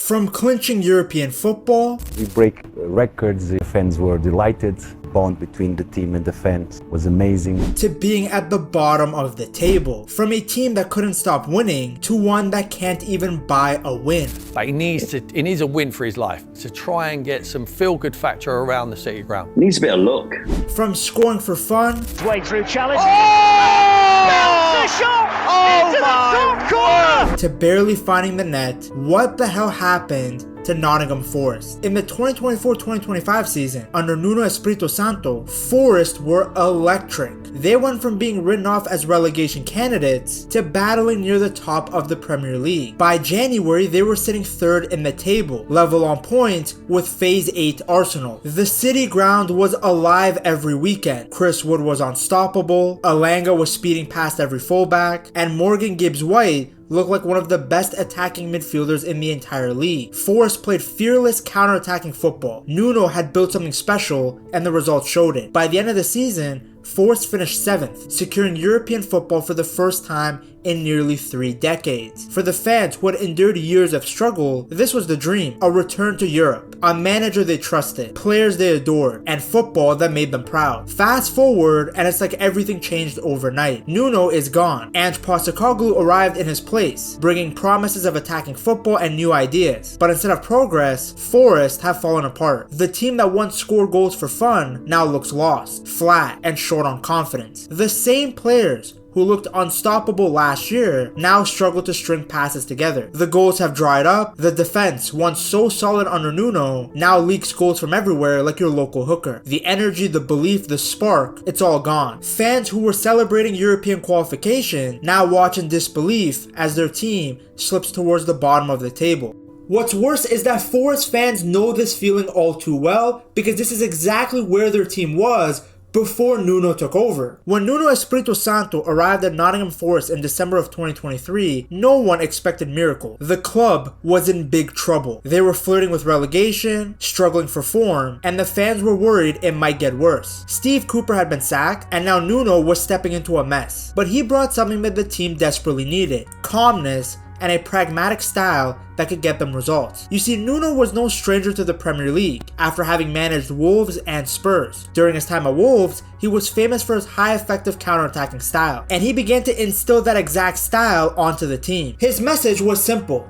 From clinching European football, we break records, the fans were delighted, bond between the team and the fans was amazing. to being at the bottom of the table. From a team that couldn't stop winning to one that can't even buy a win. But he needs a win for his life to try and get some feel-good factor around the City ground. Needs a bit of luck. From scoring for fun Way through challenge. Oh! Shot! Oh Into the my top corner! to barely finding the net. What the hell happened to Nottingham Forest? In the 2024-2025 season, under Nuno Espirito Santo, Forest were electric. They went from being written off as relegation candidates to battling near the top of the Premier League. By January, they were sitting third in the table, level on points with Phase 8 Arsenal. The City ground was alive every weekend. Chris Wood was unstoppable, Alanga was speeding past every fullback, and Morgan Gibbs-White looked like one of the best attacking midfielders in the entire league. Forest played fearless counter-attacking football. Nuno had built something special, and the results showed it. By the end of the season, Forest finished 7th, securing European football for the first time in nearly 3 decades. For the fans who had endured years of struggle, this was the dream: a return to Europe, a manager they trusted, players they adored, and football that made them proud. Fast forward, and it's like everything changed overnight. Nuno is gone. Ange Postecoglou arrived in his place, bringing promises of attacking football and new ideas. But instead of progress, Forest have fallen apart. The team that once scored goals for fun now looks lost, flat, and short on confidence. The same players who looked unstoppable last year now struggle to string passes together. The goals have dried up. The defense, once so solid under Nuno, now leaks goals from everywhere like your local hooker. The energy, the belief, the spark, it's all gone. Fans who were celebrating European qualification now watch in disbelief as their team slips towards the bottom of the table. What's worse is that Forest fans know this feeling all too well, because this is exactly where their team was before Nuno took over. When Nuno Espirito Santo arrived at Nottingham Forest in December of 2023, no one expected miracle. The club was in big trouble. They were flirting with relegation, struggling for form, and the fans were worried it might get worse. Steve Cooper had been sacked, and now Nuno was stepping into a mess. But he brought something that the team desperately needed: calmness and a pragmatic style that could get them results. You see, Nuno was no stranger to the Premier League after having managed Wolves and Spurs. During his time at Wolves, he was famous for his high effective counter-attacking style, and he began to instill that exact style onto the team. His message was simple: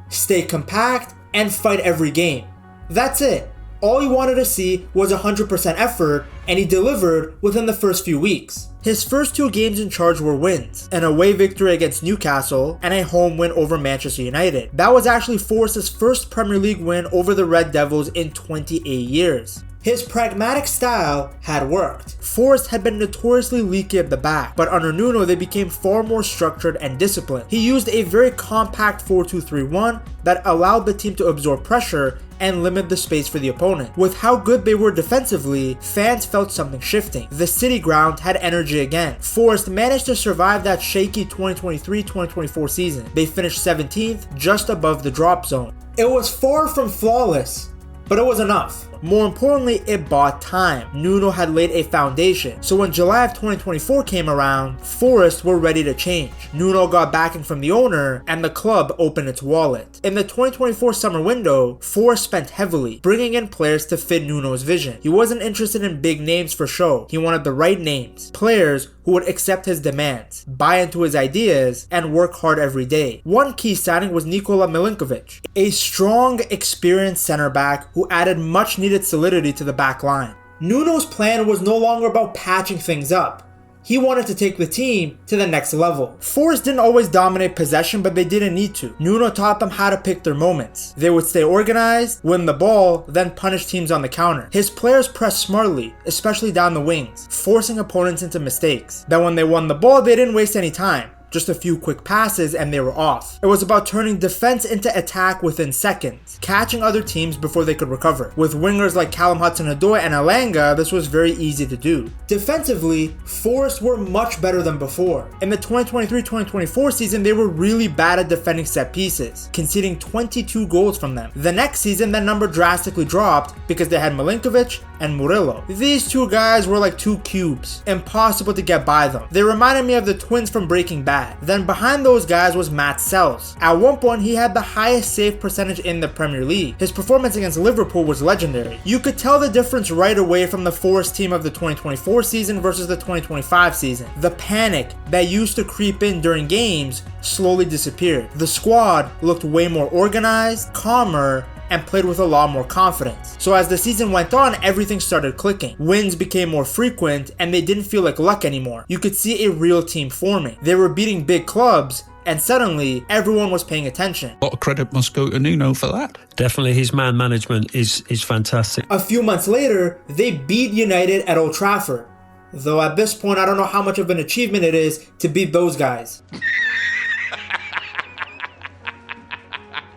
stay compact and fight every game. That's it. All he wanted to see was 100% effort, and he delivered within the first few weeks. His first 2 games in charge were wins: an away victory against Newcastle and a home win over Manchester United. That was actually Forest's first Premier League win over the Red Devils in 28 years. His pragmatic style had worked. Forest had been notoriously leaky at the back, but under Nuno they became far more structured and disciplined. He used a very compact 4-2-3-1 that allowed the team to absorb pressure and limit the space for the opponent. With how good they were defensively, fans felt something shifting. The City ground had energy again. Forest managed to survive that shaky 2023-2024 season. They finished 17th, just above the drop zone. It was far from flawless, but it was enough. More importantly, it bought time. Nuno had laid a foundation, so when July of 2024 came around, Forest were ready to change. Nuno got backing from the owner, and the club opened its wallet. In the 2024 summer window, Forest spent heavily, bringing in players to fit Nuno's vision. He wasn't interested in big names for show. He wanted the right names, players who would accept his demands, buy into his ideas, and work hard every day. One key signing was Nikola Milinkovic, a strong, experienced center back who added much needed solidity to the back line. Nuno's plan was no longer about patching things up. He wanted to take the team to the next level. Forest didn't always dominate possession, but they didn't need to. Nuno taught them how to pick their moments. They would stay organized, win the ball, then punish teams on the counter. His players pressed smartly, especially down the wings, forcing opponents into mistakes. Then when they won the ball, they didn't waste any time. Just a few quick passes and they were off. It was about turning defense into attack within seconds, catching other teams before they could recover. With wingers like Callum Hudson-Odoi and Alanga, this was very easy to do. Defensively, Forest were much better than before. In the 2023-2024 season, they were really bad at defending set pieces, conceding 22 goals from them. The next season, that number drastically dropped because they had Milinkovic and Murillo. These two guys were like two cubes, impossible to get by them. They reminded me of the twins from Breaking Bad. Then behind those guys was Matt Sells. At one point, he had the highest save percentage in the Premier League. His performance against Liverpool was legendary. You could tell the difference right away from the Forest team of the 2024 season versus the 2025 season. The panic that used to creep in during games slowly disappeared. The squad looked way more organized, calmer, and played with a lot more confidence. So as the season went on, everything started clicking. Wins became more frequent, and they didn't feel like luck anymore. You could see a real team forming. They were beating big clubs, and suddenly everyone was paying attention. A lot of credit must go to Nuno for that. Definitely, his man management is fantastic. A few months later, they beat United at Old Trafford. Though at this point, I don't know how much of an achievement it is to beat those guys.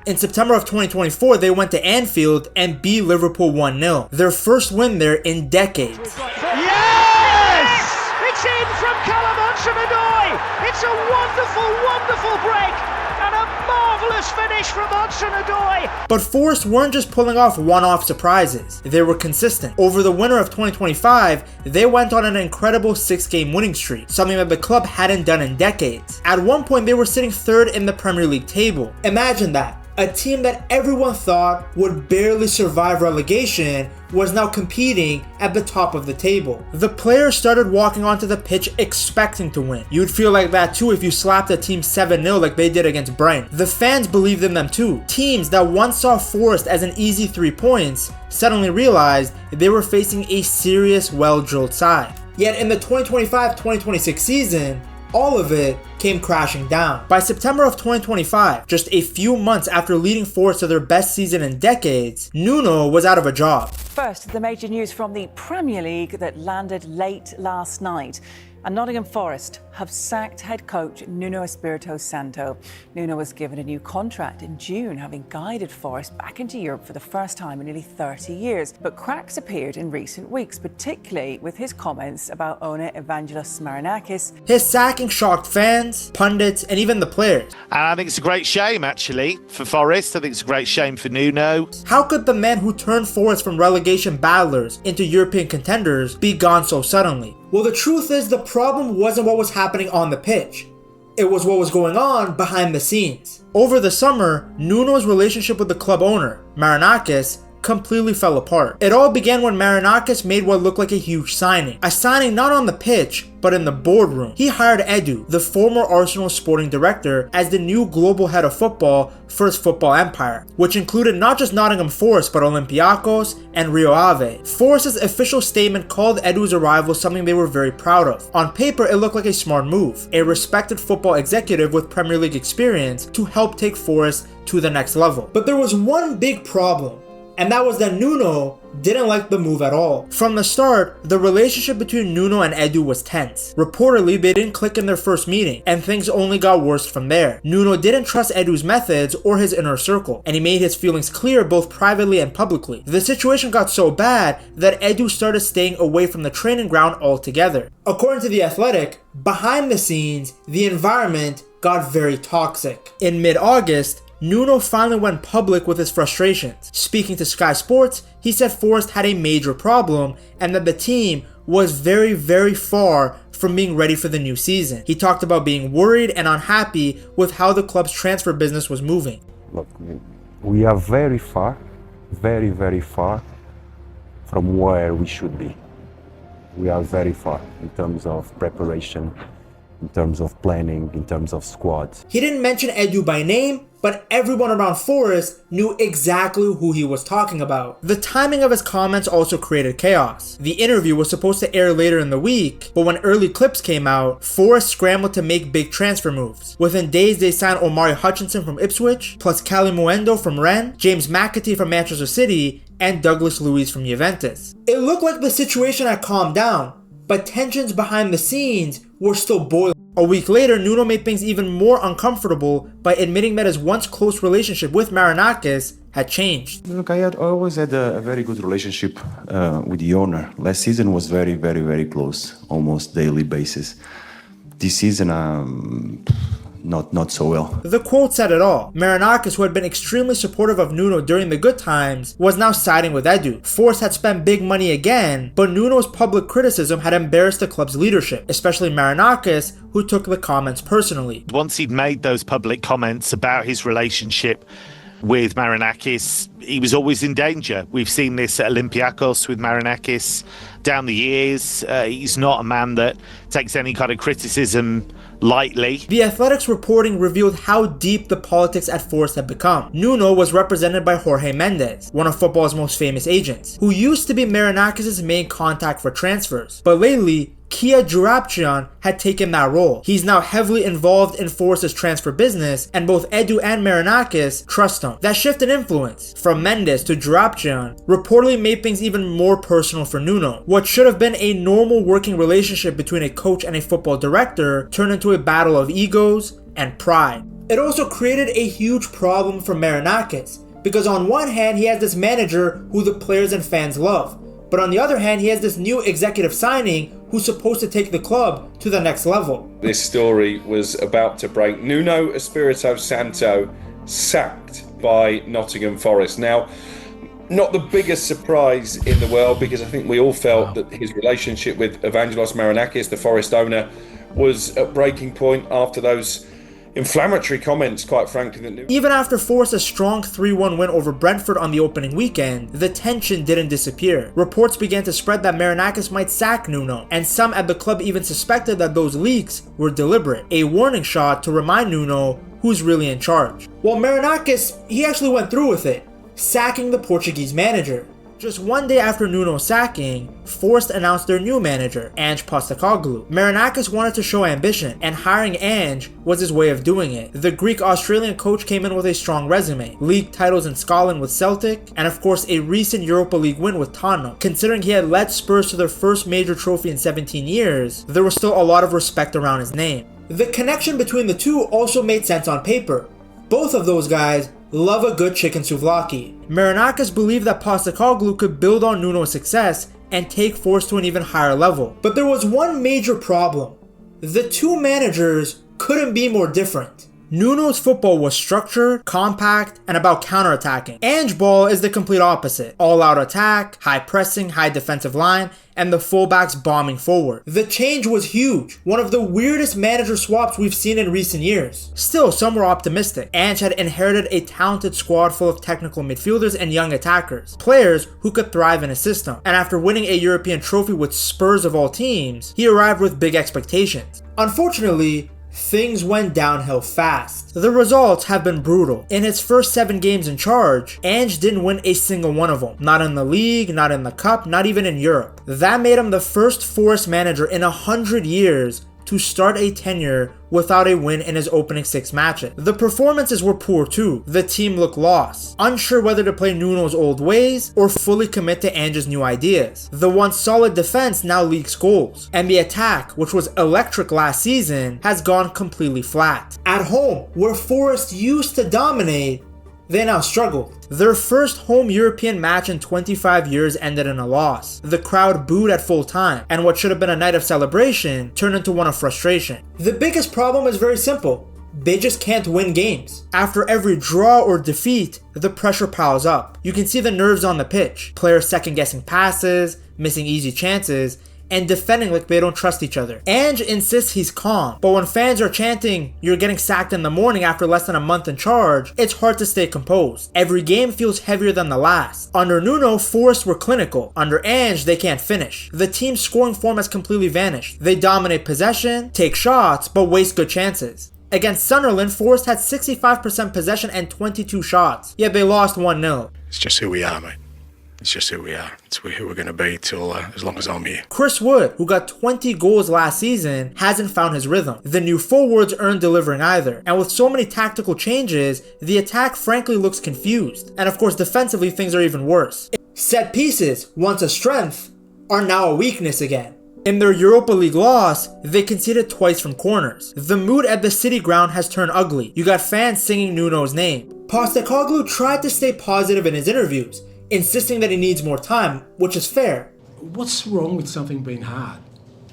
In September of 2024, they went to Anfield and beat Liverpool 1-0. Their first win there in decades. Yes! It's in from Callum Hudson-Odoi! It's a wonderful, wonderful break! And a marvellous finish from Hudson-Odoi! But Forest weren't just pulling off one-off surprises. They were consistent. Over the winter of 2025, they went on an incredible 6-game winning streak, something that the club hadn't done in decades. At one point, they were sitting third in the Premier League table. Imagine that. A team that everyone thought would barely survive relegation was now competing at the top of the table. The players started walking onto the pitch expecting to win. You'd feel like that too if you slapped a team 7-0 like they did against Brighton. The fans believed in them too. Teams that once saw Forest as an easy 3 points suddenly realized they were facing a serious, well-drilled side. Yet in the 2025-2026 season, all of it came crashing down. By September of 2025, just a few months after leading Forest to their best season in decades, Nuno was out of a job. First, the major news from the Premier League that landed late last night. And Nottingham Forest have sacked head coach Nuno Espirito Santo. Nuno was given a new contract in June, having guided Forest back into Europe for the first time in nearly 30 years. But cracks appeared in recent weeks, particularly with his comments about owner Evangelos Marinakis. His sacking shocked fans, pundits, and even the players. And I think it's a great shame, actually, for Forest. I think it's a great shame for Nuno. How could the man who turned Forest from relegation battlers into European contenders be gone so suddenly? Well, the truth is the problem wasn't what was happening on the pitch. It was what was going on behind the scenes. Over the summer, Nuno's relationship with the club owner, Marinakis, completely fell apart. It all began when Marinakis made what looked like a huge signing. A signing not on the pitch, but in the boardroom. He hired Edu, the former Arsenal sporting director, as the new global head of football for his football empire, which included not just Nottingham Forest, but Olympiacos and Rio Ave. Forest's official statement called Edu's arrival something they were very proud of. On paper, it looked like a smart move, a respected football executive with Premier League experience to help take Forest to the next level. But there was one big problem, and that was that Nuno didn't like the move at all. From the start, the relationship between Nuno and Edu was tense. Reportedly, they didn't click in their first meeting, and things only got worse from there. Nuno didn't trust Edu's methods or his inner circle, and he made his feelings clear both privately and publicly. The situation got so bad that Edu started staying away from the training ground altogether. According to The Athletic, behind the scenes, the environment got very toxic. In mid-August, Nuno finally went public with his frustrations. Speaking to Sky Sports, he said Forest had a major problem and that the team was very, very far from being ready for the new season. He talked about being worried and unhappy with how the club's transfer business was moving. Look, we are very far, very, very far from where we should be. We are very far in terms of preparation, in terms of planning, in terms of squads. He didn't mention Edu by name, but everyone around Forest knew exactly who he was talking about. The timing of his comments also created chaos. The interview was supposed to air later in the week, but when early clips came out, Forest scrambled to make big transfer moves. Within days, they signed Omari Hutchinson from Ipswich, plus Cali Muendo from Rennes, James McAtee from Manchester City, and Douglas Luiz from Juventus. It looked like the situation had calmed down, but tensions behind the scenes were still boiling. A week later, Nuno made things even more uncomfortable by admitting that his once close relationship with Marinakis had changed. Look, I always had a very good relationship with the owner. Last season was very, very, very close, almost daily basis. This season, not so well. The quote said it all. Marinakis, who had been extremely supportive of Nuno during the good times, was now siding with Edu. Forest had spent big money again, but Nuno's public criticism had embarrassed the club's leadership, especially Marinakis, who took the comments personally. Once he'd made those public comments about his relationship with Marinakis, he was always in danger. We've seen this at Olympiacos with Marinakis down the years. He's not a man that takes any kind of criticism lightly. The Athletic's reporting revealed how deep the politics at Forest had become. Nuno was represented by Jorge Mendes, one of football's most famous agents, who used to be Marinakis' main contact for transfers, but lately Kia Joorabchian had taken that role. He's now heavily involved in Forest's transfer business, and both Edu and Marinakis trust him. That shift in influence from Mendes to Joorabchian reportedly made things even more personal for Nuno. What should have been a normal working relationship between a coach and a football director turned into a battle of egos and pride. It also created a huge problem for Marinakis, because on one hand he has this manager who the players and fans love, but on the other hand he has this new executive signing who's supposed to take the club to the next level. This story was about to break. Nuno Espirito Santo sacked by Nottingham Forest. Now, not the biggest surprise in the world, because I think we all felt that his relationship with Evangelos Marinakis, the Forest owner, was at breaking point after those inflammatory comments, quite frankly. Even after Forest's strong 3-1 win over Brentford on the opening weekend, the tension didn't disappear. Reports began to spread that Marinakis might sack Nuno, and some at the club even suspected that those leaks were deliberate, a warning shot to remind Nuno who's really in charge. Well, Marinakis, he actually went through with it, sacking the Portuguese manager. Just one day after Nuno's sacking, Forest announced their new manager, Ange Postecoglou. Marinakis wanted to show ambition, and hiring Ange was his way of doing it. The Greek-Australian coach came in with a strong resume, league titles in Scotland with Celtic, and of course a recent Europa League win with Tottenham. Considering he had led Spurs to their first major trophy in 17 years, there was still a lot of respect around his name. The connection between the two also made sense on paper. Both of those guys love a good chicken souvlaki. Marinakis believed that Postecoglou could build on Nuno's success and take Forest to an even higher level. But there was one major problem. The two managers couldn't be more different. Nuno's football was structured, compact, and about counterattacking. Ange ball is the complete opposite. All-out attack, high pressing, high defensive line, and the fullbacks bombing forward. The change was huge, one of the weirdest manager swaps we've seen in recent years. Still, some were optimistic. Ange had inherited a talented squad full of technical midfielders and young attackers, players who could thrive in his system. And after winning a European trophy with Spurs of all teams, he arrived with big expectations. Unfortunately, things went downhill fast. The results have been brutal. In his first 7 games in charge, Ange didn't win a single one of them. Not in the league, not in the cup, not even in Europe. That made him the first Forest manager in 100 years to start a tenure without a win in his opening 6 matches. The performances were poor too. The team looked lost, unsure whether to play Nuno's old ways or fully commit to Ange's new ideas. The once solid defense now leaks goals, and the attack, which was electric last season, has gone completely flat. At home, where Forest used to dominate, they now struggled. Their first home European match in 25 years ended in a loss. The crowd booed at full time, and what should have been a night of celebration turned into one of frustration. The biggest problem is very simple. They just can't win games. After every draw or defeat, the pressure piles up. You can see the nerves on the pitch. Players second-guessing passes, missing easy chances, and defending like they don't trust each other. Ange insists he's calm, but when fans are chanting, "You're getting sacked in the morning" after less than a month in charge, it's hard to stay composed. Every game feels heavier than the last. Under Nuno, Forest were clinical. Under Ange, they can't finish. The team's scoring form has completely vanished. They dominate possession, take shots, but waste good chances. Against Sunderland, Forest had 65% possession and 22 shots, yet they lost 1-0. It's just who we are, mate. It's just who we are. It's who we're going to be till as long as I'm here. Chris Wood, who got 20 goals last season, hasn't found his rhythm. The new forwards aren't delivering either. And with so many tactical changes, the attack frankly looks confused. And of course, defensively, things are even worse. Set pieces, once a strength, are now a weakness again. In their Europa League loss, they conceded twice from corners. The mood at the City ground has turned ugly. You got fans singing Nuno's name. Postecoglou tried to stay positive in his interviews, insisting that he needs more time, which is fair. What's wrong with something being hard?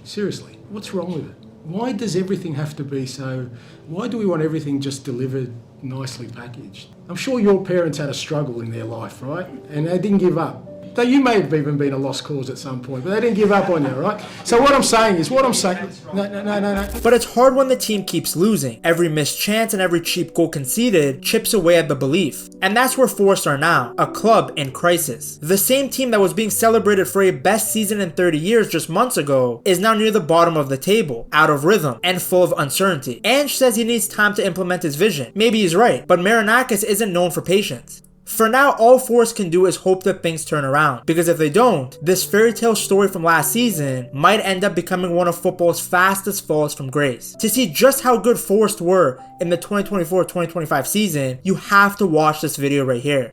Seriously, what's wrong with it? Why does everything have to be so... Why do we want everything just delivered nicely packaged? I'm sure your parents had a struggle in their life, right? And they didn't give up. So you may have even been a lost cause at some point, but they didn't give up on you, right? So what I'm saying is, no. But it's hard when the team keeps losing. Every missed chance and every cheap goal conceded chips away at the belief. And that's where Forest are now, a club in crisis. The same team that was being celebrated for a best season in 30 years just months ago is now near the bottom of the table, out of rhythm, and full of uncertainty. Ange says he needs time to implement his vision. Maybe he's right, but Marinakis isn't known for patience. For now, all Forest can do is hope that things turn around, because if they don't, this fairy tale story from last season might end up becoming one of football's fastest falls from grace. To see just how good Forest were in the 2024-2025 season, you have to watch this video right here.